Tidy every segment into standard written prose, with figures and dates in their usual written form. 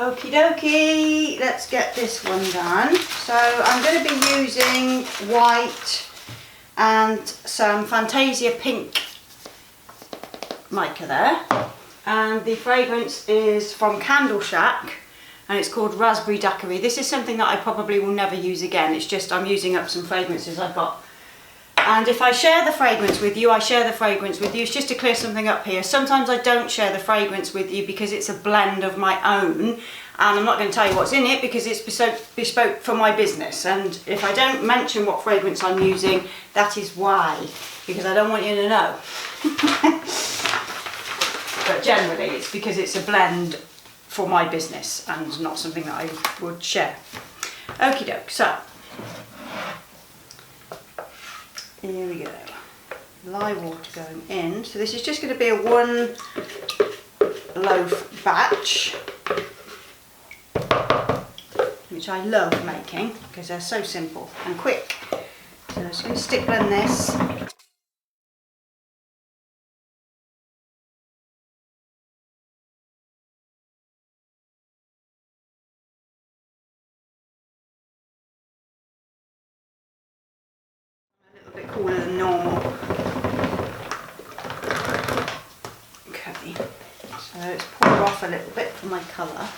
Okie dokie, let's get this one done. So I'm going to be using white and some Fantasia pink mica there. And the fragrance is from Candle Shack and it's called Raspberry Daiquiri. This is something that I probably will never use again. It's just I'm using up some fragrances I've got. And if I share the fragrance with you, I share the fragrance with you. It's just to clear something up here. Sometimes I don't share the fragrance with you because it's a blend of my own. And I'm not going to tell you what's in it because it's bespoke for my business. And if I don't mention what fragrance I'm using, that is why. Because I don't want you to know. But generally it's because it's a blend for my business and not something that I would share. Okie doke, so. Here we go, lye water going in. So this is just going to be a 1 loaf batch, which I love making because they're so simple and quick. So I'm just going to stick blend this. A bit cooler than normal. Okay, so it's poured off a little bit for my colour.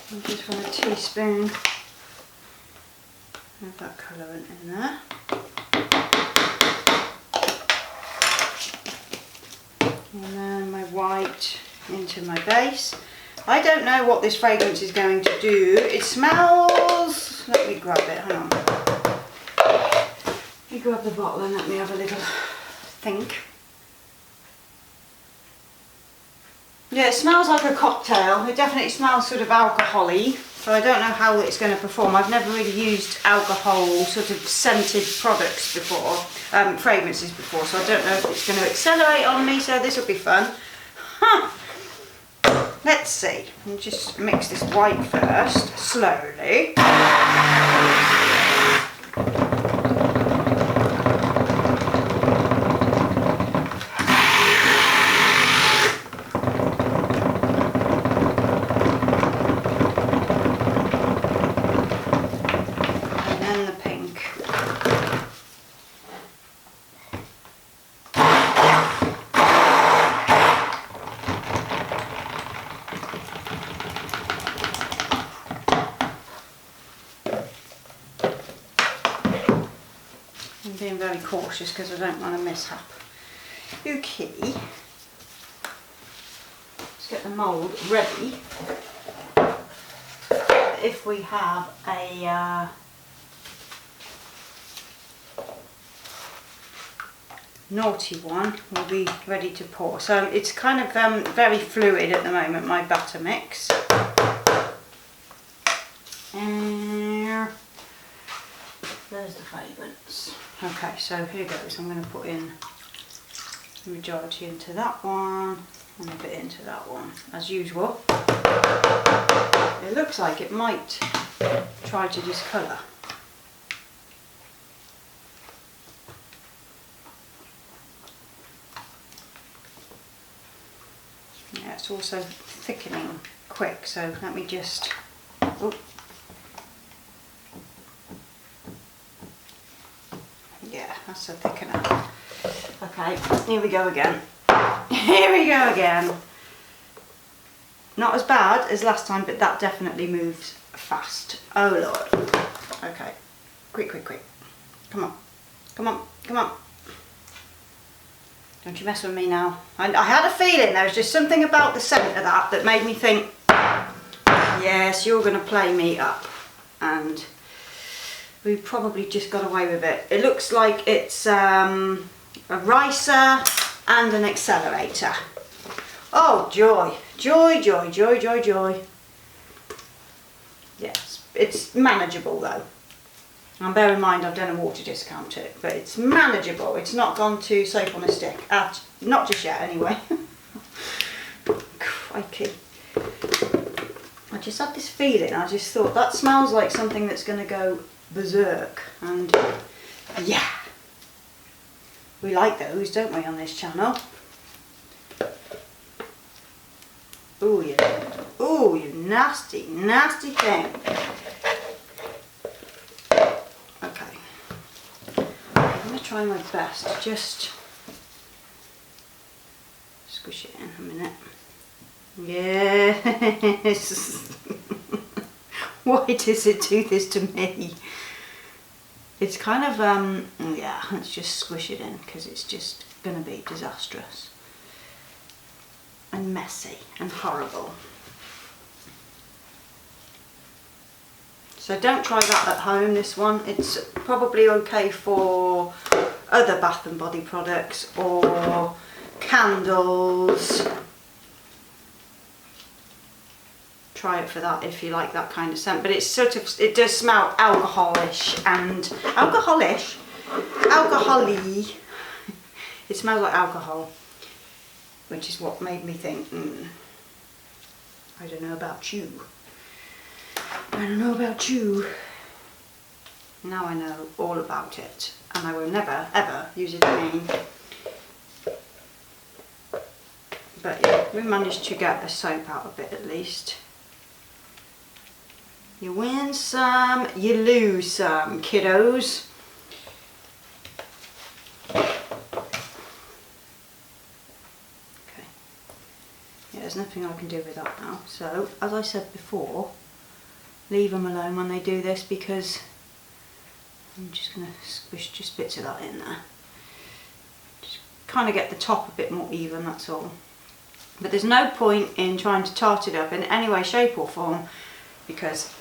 And just want a teaspoon of that colourant in there. And then my white into my base. I don't know what this fragrance is going to do. It smells... Let me grab it, hang on. Let me grab the bottle and let me have a little think. Yeah, it smells like a cocktail. It definitely smells sort of alcohol-y, so I don't know how it's going to perform. I've never really used alcohol sort of scented products before, fragrances before, so I don't know if it's going to accelerate on me, so this will be fun. Huh. Let's see. I'll just mix this white first, slowly. I'm being very cautious because I don't want to mishap. Okay, let's get the mould ready. If we have a naughty one, we'll be ready to pour. So it's kind of very fluid at the moment, my batter mix. And there's the fragrance. Okay, so here goes. I'm going to put in the majority into that one and a bit into that one, as usual. It looks like it might try to discolour. Yeah, it's also thickening quick, so let me just... Oh. Yeah, that's a thickener. Okay, here we go again. Here we go again. Not as bad as last time, but that definitely moves fast. Oh Lord. Okay, quick, quick, quick. Come on, come on, come on. Don't you mess with me now. I had a feeling there was just something about the scent of that made me think, yes, you're going to play me up. And we probably just got away with it. It looks like it's a ricer and an accelerator. Oh, joy. Joy, joy, joy, joy, joy. Yes, it's manageable though. And bear in mind I've done a water discount too, but it's manageable. It's not gone to soap on a stick. Not just yet anyway. Crikey. I just had this feeling, I just thought that smells like something that's going to go berserk. And yeah, we like those, don't we, on this channel? Ooh, you nasty, nasty thing. Okay, I'm going to try my best to just squish it in a minute. Yes. Why does it do this to me? It's kind of, yeah, let's just squish it in because it's just going to be disastrous and messy and horrible. So don't try that at home, this one. It's probably okay for other Bath and Body products or candles. Try it for that if you like that kind of scent, but it's sort of, it does smell alcoholish and alcohol-y. It smells like alcohol, which is what made me think, I don't know about you. I don't know about you. Now I know all about it, and I will never ever use it again. But yeah, we managed to get the soap out of it at least. You win some, you lose some, kiddos. Okay. Yeah, there's nothing I can do with that now. So, as I said before, leave them alone when they do this because I'm just going to squish just bits of that in there. Just kind of get the top a bit more even, that's all. But there's no point in trying to tart it up in any way, shape or form because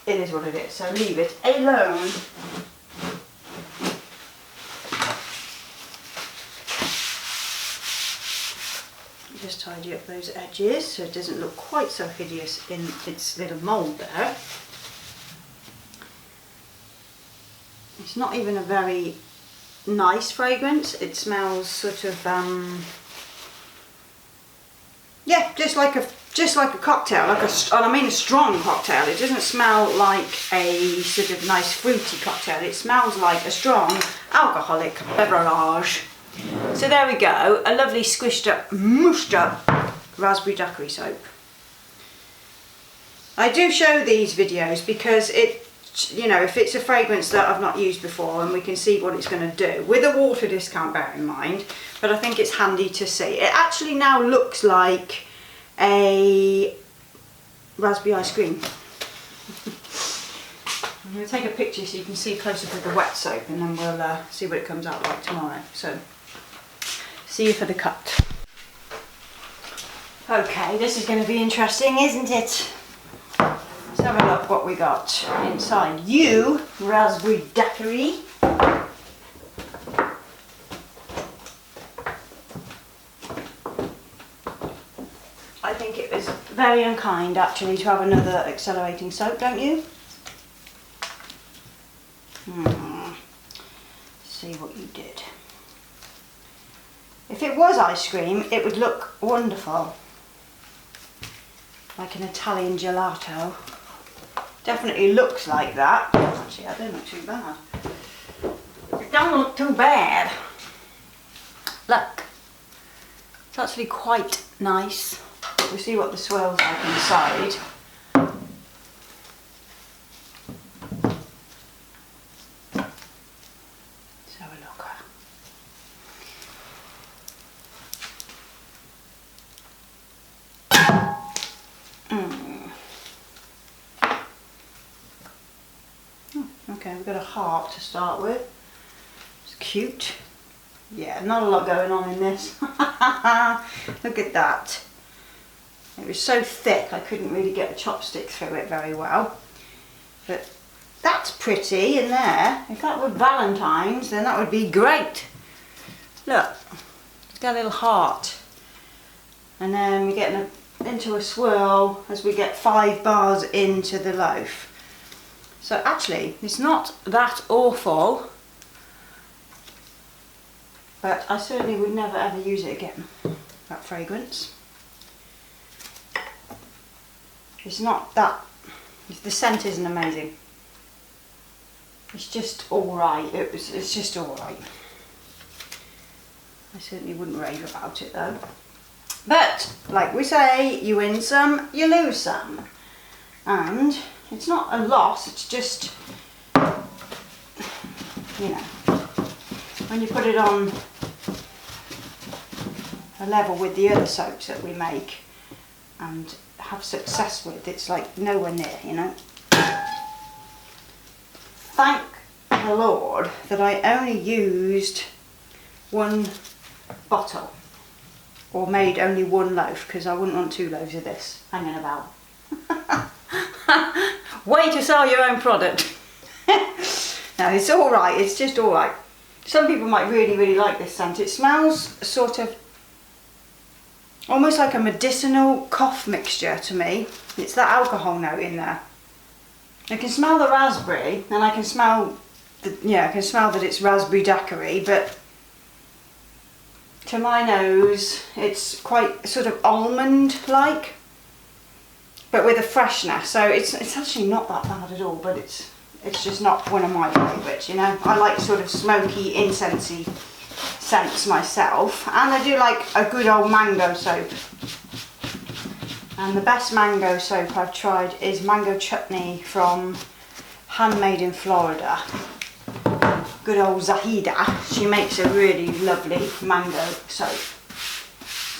it is what it is, so leave it alone. Just tidy up those edges so it doesn't look quite so hideous in its little mould there. It's not even a very nice fragrance. It smells sort of yeah, just like a cocktail, and I mean a strong cocktail. It doesn't smell like a sort of nice fruity cocktail. It smells like a strong alcoholic beverage. So there we go, a lovely squished up, mushed up raspberry daiquiri soap. I do show these videos because it, you know, if it's a fragrance that I've not used before and we can see what it's going to do with a water discount, bear in mind, but I think it's handy to see. It actually now looks like a raspberry ice cream. I'm going to take a picture so you can see closer with the wet soap, and then we'll see what it comes out like tomorrow. So, see you for the cut. Okay, this is going to be interesting, isn't it? Let's have a look what we got inside you, raspberry daiquiri. I think it was very unkind actually to have another accelerating soap, don't you? See what you did. If it was ice cream, it would look wonderful. Like an Italian gelato. Definitely looks like that. Actually, I don't look too bad. It don't look too bad. Look. It's actually quite nice. We'll see what the swirl's like inside. Let's have a look. Okay, we've got a heart to start with. It's cute. Yeah, not a lot going on in this. Look at that. It was so thick I couldn't really get a chopstick through it very well. But that's pretty in there. If that were Valentine's, then that would be great. Look, it's got a little heart. And then we get into a swirl as we get 5 bars into the loaf. So actually, it's not that awful, but I certainly would never ever use it again, that fragrance. It's not that, the scent isn't amazing. It's just alright, it's just alright. I certainly wouldn't rave about it though. But, like we say, you win some, you lose some. And it's not a loss, it's just, you know, when you put it on a level with the other soaps that we make and have success with, it's like nowhere near, you know. Thank the Lord that I only used one bottle, or made only one loaf, because I wouldn't want 2 loaves of this hanging about. Way to sell your own product. No, it's alright, it's just alright. Some people might really, really like this scent. It smells sort of almost like a medicinal cough mixture to me. It's that alcohol note in there. I can smell the raspberry, and I can smell that it's raspberry daiquiri, but to my nose it's quite sort of almond-like, but with a freshness. So it's actually not that bad at all, but it's just not one of my favourites, you know. I like sort of smoky, incensey scents myself, and I do like a good old mango soap. And the best mango soap I've tried is Mango Chutney from Handmade in Florida. Good old Zahida, she makes a really lovely mango soap.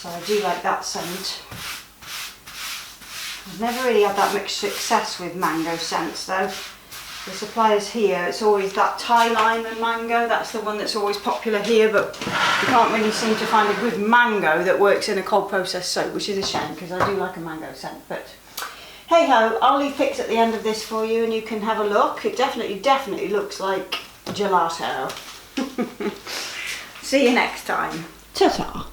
So I do like that scent. I've never really had that much success with mango scents though. The suppliers here, it's always that Thai lime and mango, that's the one that's always popular here, but you can't really seem to find a good mango that works in a cold process soap, which is a shame because I do like a mango scent. But hey ho, I'll leave pics at the end of this for you and you can have a look. It definitely looks like gelato. See you next time. Ta-ta.